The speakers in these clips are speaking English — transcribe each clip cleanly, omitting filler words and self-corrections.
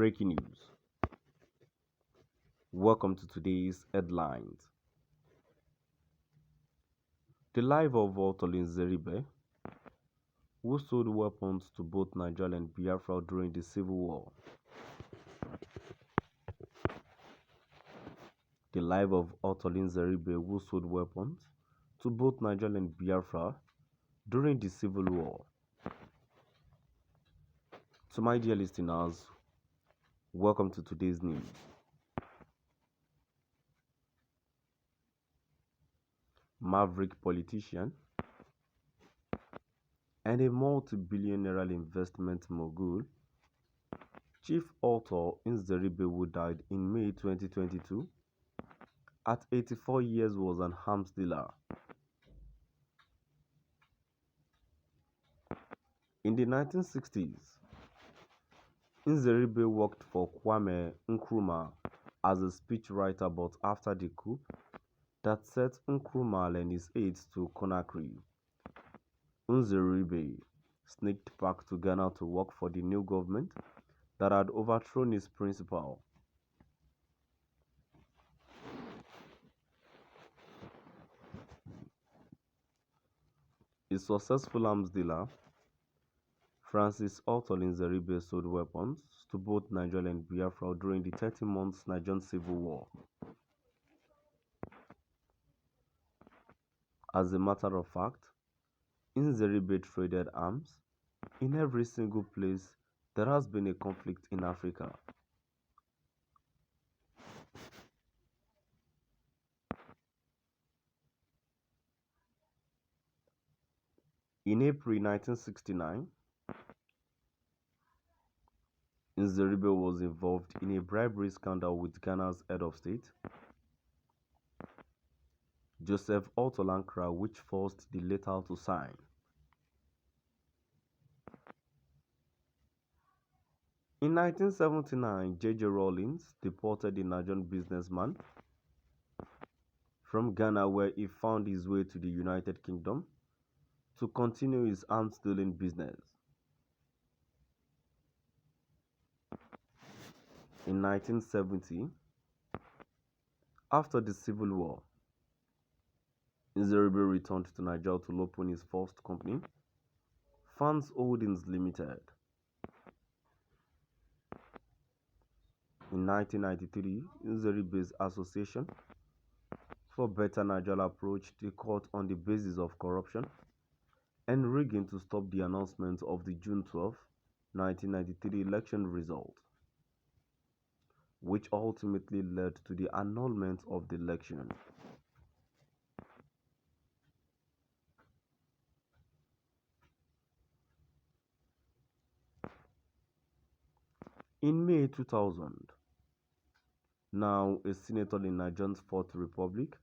Breaking news. Welcome to today's headlines. The life of Nnamdi, who sold weapons to both Nigeria and Biafra during the Civil War. The life of Nnamdi, who sold weapons to both Nigeria and Biafra during the Civil War. To my dear listeners, welcome to today's news. Maverick politician and a multi-billionaire investment mogul, Chief author Nnamdi, who died in May 2022 at 84 years, was an arms dealer. In the 1960s, Nnamdi worked for Kwame Nkrumah as a speechwriter, but after the coup that set Nkrumah and his aides to Conakry, Nnamdi sneaked back to Ghana to work for the new government that had overthrown his principal. A successful arms dealer, Francis Nnamdi sold weapons to both Nigeria and Biafra during the 30 months Nigerian Civil War. As a matter of fact, Nnamdi traded arms in every single place there has been a conflict in Africa. In April 1969, Nnamdi was involved in a bribery scandal with Ghana's head of state, Joseph Ottolankra, which forced the latter to sign. In 1979, J.J. Rawlings deported the Nigerian businessman from Ghana, where he found his way to the United Kingdom to continue his arms dealing business. In 1970, after the Civil War, Nnamdi returned to Nigeria to open his first company, Fans Holdings Limited. In 1993, Nnamdi's Association for Better Nigeria approached the court on the basis of corruption and rigging to stop the announcement of the June 12, 1993 election result, which ultimately led to the annulment of the election. In May 2000, now a senator in Nigeria's Fourth Republic,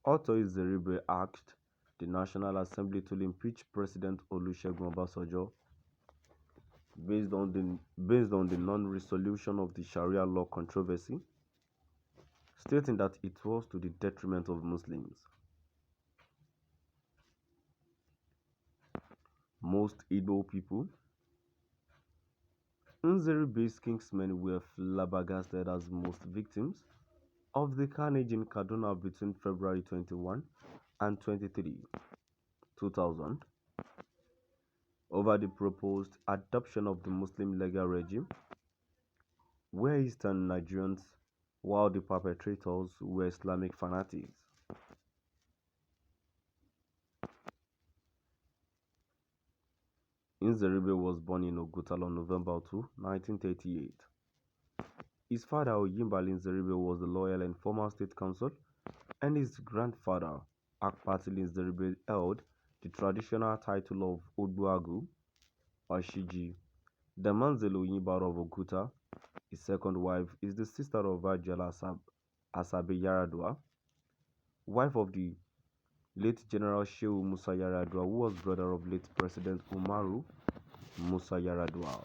Nnamdi asked the National Assembly to impeach President Olusegun Obasanjo based on the non-resolution of the Sharia law controversy, stating that it was to the detriment of Muslims. Most Igbo people, Nnamdi's kinsmen, were flabbergasted as most victims of the carnage in Kaduna between February 21 and 23, 2000, over the proposed adoption of the Muslim legal regime, were Eastern Nigerians, while the perpetrators were Islamic fanatics. Nnamdi was born in Oguta on November 2, 1938. His father, Oyimbali Nnamdi, was a lawyer and former state counsel, and his grandfather, Akpatili Nnamdi, held the traditional title of Ogbuagu, Oshiji. The Manzelo Oyimbaro of Oguta, his second wife, is the sister of Ajala Asabe Yaradua, wife of the late General Shehu Musa Yaradua, who was brother of late President Umaru Musa Yaradua.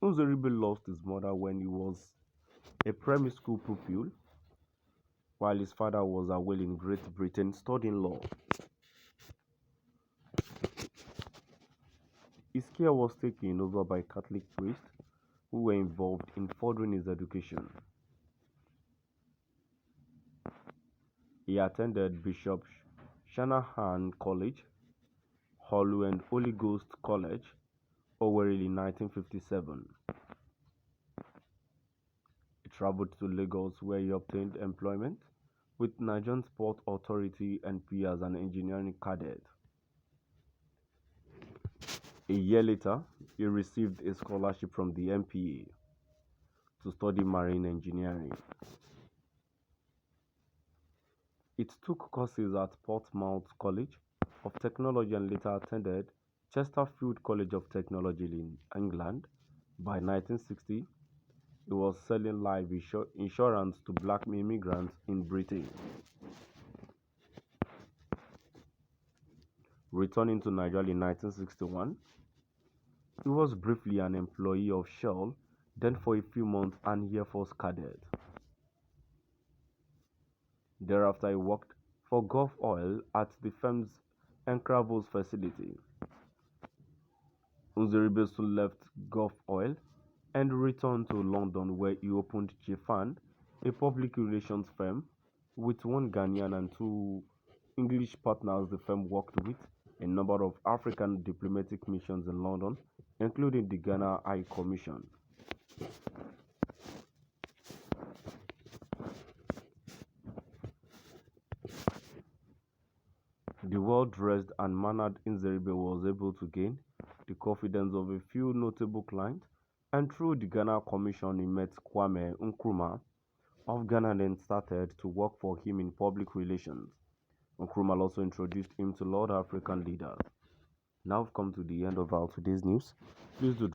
Nnamdi lost his mother when he was a primary school pupil, while his father was away in Great Britain studying law. his care was taken over by Catholic priests who were involved in furthering his education. He attended Bishop Shanahan College, Holu and Holy Ghost College, Owerri in 1957. He traveled to Lagos where he obtained employment with Nigerian Sport Authority NP as an engineering cadet. A year later, he received a scholarship from the NPA to study marine engineering. It took courses at Portsmouth College of Technology and later attended Chesterfield College of Technology in England. By 1960, he was selling life insurance to black immigrants in Britain. Returning to Nigeria in 1961, he was briefly an employee of Shell, then for a few months an Air Force cadet. Thereafter, he worked for Gulf Oil at the firm's Encravos facility. Nzeribe soon left Gulf Oil and returned to London where he opened Biafran, a public relations firm with one Ghanaian and two English partners. The firm worked with a number of African diplomatic missions in London, including the Ghana High Commission. The well-dressed and mannered Nzeribe was able to gain the confidence of a few notable clients, and through the Ghana Commission he met Kwame Nkrumah of Ghana and then started to work for him in public relations. Nkrumah also introduced him to Lord African leaders. Now we've come to the end of our today's news. Please do